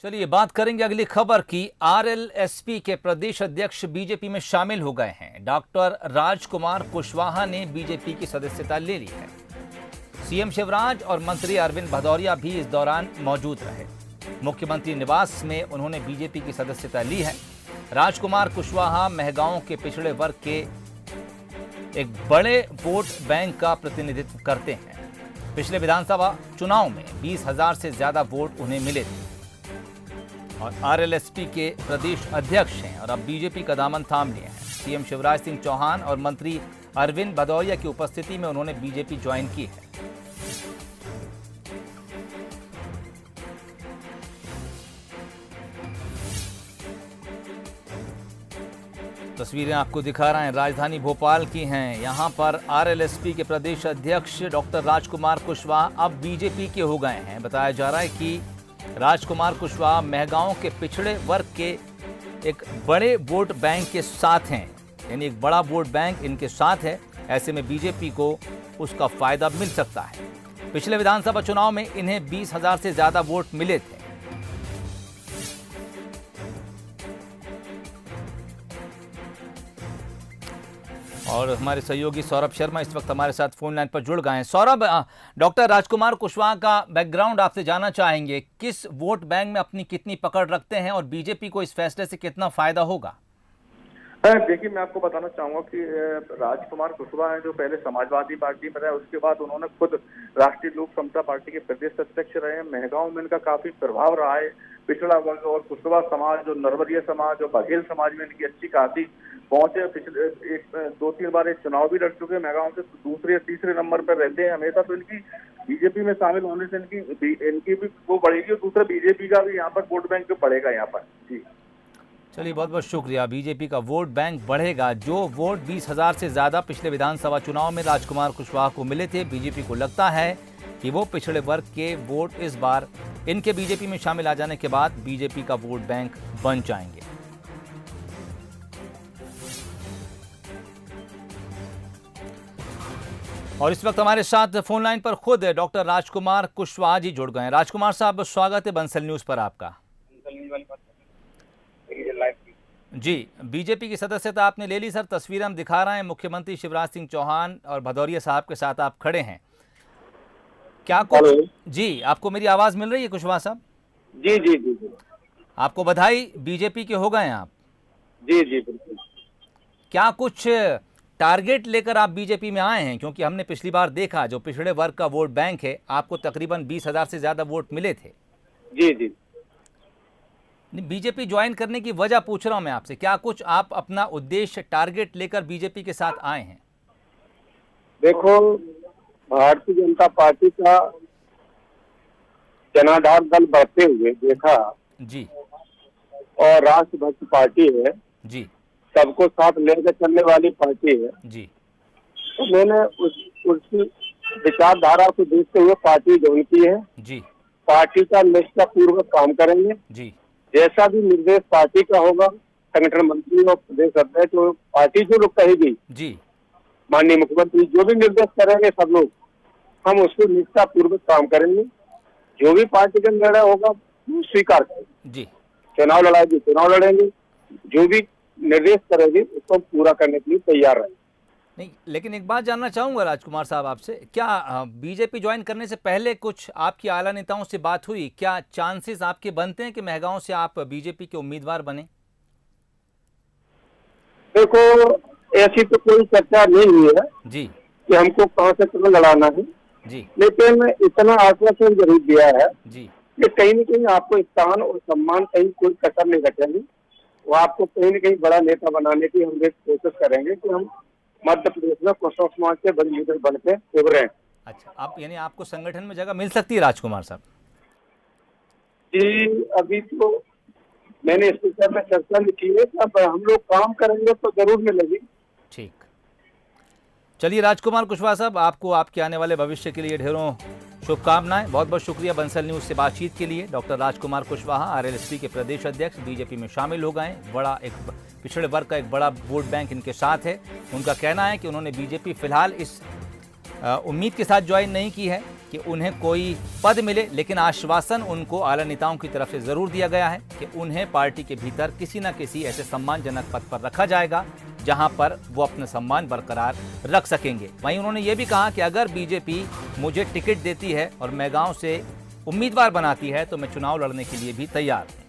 चलिए बात करेंगे अगली खबर की। आरएलएसपी के प्रदेश अध्यक्ष बीजेपी में शामिल हो गए हैं। डॉक्टर राजकुमार कुशवाहा ने बीजेपी की सदस्यता ले ली है। सीएम शिवराज और मंत्री अरविंद भदौरिया भी इस दौरान मौजूद रहे। मुख्यमंत्री निवास में उन्होंने बीजेपी की सदस्यता ली है। राजकुमार कुशवाहा महगांव के पिछड़े वर्ग के एक बड़े वोट बैंक का प्रतिनिधित्व करते हैं। पिछले विधानसभा चुनाव में 20,000 से ज्यादा वोट उन्हें मिले थे और आरएलएसपी के प्रदेश अध्यक्ष हैं और अब बीजेपी का दामन थाम लिए हैं। सीएम शिवराज सिंह चौहान और मंत्री अरविंद भदौरिया की उपस्थिति में उन्होंने बीजेपी ज्वाइन की है। तस्वीरें आपको दिखा रहे हैं, राजधानी भोपाल की हैं। यहां पर आरएलएसपी के प्रदेश अध्यक्ष डॉक्टर राजकुमार कुशवाहा अब बीजेपी के हो गए हैं। बताया जा रहा है कि राजकुमार कुशवाहा महगांव के पिछड़े वर्ग के एक बड़े वोट बैंक के साथ हैं, यानी एक बड़ा वोट बैंक इनके साथ है। ऐसे में बीजेपी को उसका फायदा मिल सकता है। पिछले विधानसभा चुनाव में इन्हें 20,000 से ज्यादा वोट मिले थे। और हमारे सहयोगी सौरभ शर्मा इस वक्त हमारे साथ फोन लाइन पर जुड़ गए हैं। सौरभ, डॉक्टर राजकुमार कुशवाहा का बैकग्राउंड आपसे जानना चाहेंगे। किस वोट बैंक में अपनी कितनी पकड़ रखते हैं और बीजेपी को इस फैसले से कितना फायदा होगा? देखिए, मैं आपको बताना चाहूंगा कि राजकुमार कुशवाहा हैं जो पहले समाजवादी पार्टी में रहे, उसके बाद उन्होंने खुद राष्ट्रीय लोक समता पार्टी के प्रदेश अध्यक्ष रहे हैं। महगांव में इनका काफी प्रभाव रहा है। पिछड़ा वर्ग और कुशवाहा समाज और नरवरिया समाज और बघेल समाज में इनकी अच्छी खासी पहुंचे। पिछले 2-3 बार चुनाव भी लड़ चुके हैं। महगांव से दूसरे या तीसरे नंबर पर रहते हैं हमेशा। तो इनकी बीजेपी में शामिल होने से इनकी भी वो बढ़ेगी और दूसरा बीजेपी का भी यहाँ पर वोट बैंक बढ़ेगा यहाँ पर। जी चलिए, बहुत बहुत शुक्रिया। बीजेपी का वोट बैंक बढ़ेगा। जो वोट 20,000 से ज्यादा पिछले विधानसभा चुनाव में राजकुमार कुशवाहा को मिले थे, बीजेपी को लगता है कि वो पिछड़े वर्ग के वोट इस बार इनके बीजेपी में शामिल आ जाने के बाद बीजेपी का वोट बैंक बन जाएंगे। और इस वक्त हमारे साथ फोन लाइन पर खुद डॉक्टर राजकुमार कुशवाहा जी जुड़ गए हैं। राजकुमार साहब, स्वागत है बंसल न्यूज पर आपका। जी, बीजेपी की सदस्यता आपने ले ली सर। तस्वीर हम दिखा रहे हैं, मुख्यमंत्री शिवराज सिंह चौहान और भदौरिया साहब के साथ आप खड़े हैं। क्या कुछ जी, आपको मेरी आवाज मिल रही है कुशवाहा साहब? जी जी जी जी, आपको बधाई, बीजेपी के हो गए हैं आप। जी जी बिल्कुल। क्या कुछ टारगेट लेकर आप बीजेपी में आए हैं? क्योंकि हमने पिछली बार देखा जो पिछड़े वर्ग का वोट बैंक है, आपको तकरीबन 20,000 से ज्यादा वोट मिले थे। जी जी, बीजेपी ज्वाइन करने की वजह पूछ रहा हूं मैं आपसे। क्या कुछ आप अपना उद्देश्य टारगेट लेकर बीजेपी के साथ आए हैं? देखो, भारतीय जनता पार्टी का जनाधार दल बढ़ते हुए देखा जी, और राष्ट्रभक्त पार्टी है जी, सबको साथ लेकर चलने वाली पार्टी है जी। तो मैंने उसकी विचारधारा को देखते हुए पार्टी ज्वाइन की है जी, पार्टी का निष्ठापूर्वक काम करेंगे। जी, जैसा भी निर्देश पार्टी का होगा, संगठन मंत्री और प्रदेश अध्यक्ष और पार्टी जो लोग कहेगी, जी, माननीय मुख्यमंत्री जो भी निर्देश करेंगे सब लोग, हम उसको निष्ठापूर्वक काम करेंगे। जो भी पार्टी का निर्णय होगा वो स्वीकार करेंगे। जी, चुनाव लड़ाएगी, चुनाव लड़ेंगे। जो भी निर्देश करेगी उसको पूरा करने के लिए तैयार रहेंगे। नहीं, लेकिन एक बात जानना चाहूंगा राजकुमार साहब आपसे। क्या बीजेपी ज्वाइन करने से पहले कुछ आपकी आला नेताओं से बात हुई? क्या चांसेस आपके बनते हैं कि महगांव से आप बीजेपी के उम्मीदवार बने? देखो, ऐसी तो कोई चर्चा नहीं हुई है जी, कि हमको कहां से चुनाव लड़ाना है जी, लेकिन इतना आश्वासन जरूर दिया है जी, कि कहीं न कहीं आपको स्थान और सम्मान कहीं कोई कसर नहीं रखेंगे। वो आपको कहीं न कहीं बड़ा नेता बनाने की हम कोशिश करेंगे कि हम मध्य प्रदेश में कुशवाहा समाज के बड़े लीडर बन के उभरे। अच्छा, आप यानी आपको संगठन में जगह मिल सकती है राजकुमार साहब? जी, अभी तो मैंने इस विषय में चर्चा नहीं की है। अब हम लोग काम करेंगे तो जरूर मिलेगी। ठीक। चलिए राजकुमार कुशवाहा साहब, आपको आपके आने वाले भविष्य के लिए ढेरों शुभकामनाएं। बहुत बहुत शुक्रिया बंसल न्यूज से बातचीत के लिए। डॉक्टर राजकुमार कुशवाहा आरएलएसपी के प्रदेश अध्यक्ष बीजेपी में शामिल हो गए। बड़ा एक पिछड़े वर्ग का एक बड़ा वोट बैंक इनके साथ है। उनका कहना है कि उन्होंने बीजेपी फिलहाल इस उम्मीद के साथ ज्वाइन नहीं की है कि उन्हें कोई पद मिले, लेकिन आश्वासन उनको आला नेताओं की तरफ से जरूर दिया गया है कि उन्हें पार्टी के भीतर किसी न किसी ऐसे सम्मानजनक पद पर रखा जाएगा जहां पर वो अपना सम्मान बरकरार रख सकेंगे। वहीं उन्होंने ये भी कहा कि अगर बीजेपी मुझे टिकट देती है और मैं गांव से उम्मीदवार बनाती है तो मैं चुनाव लड़ने के लिए भी तैयार हूं।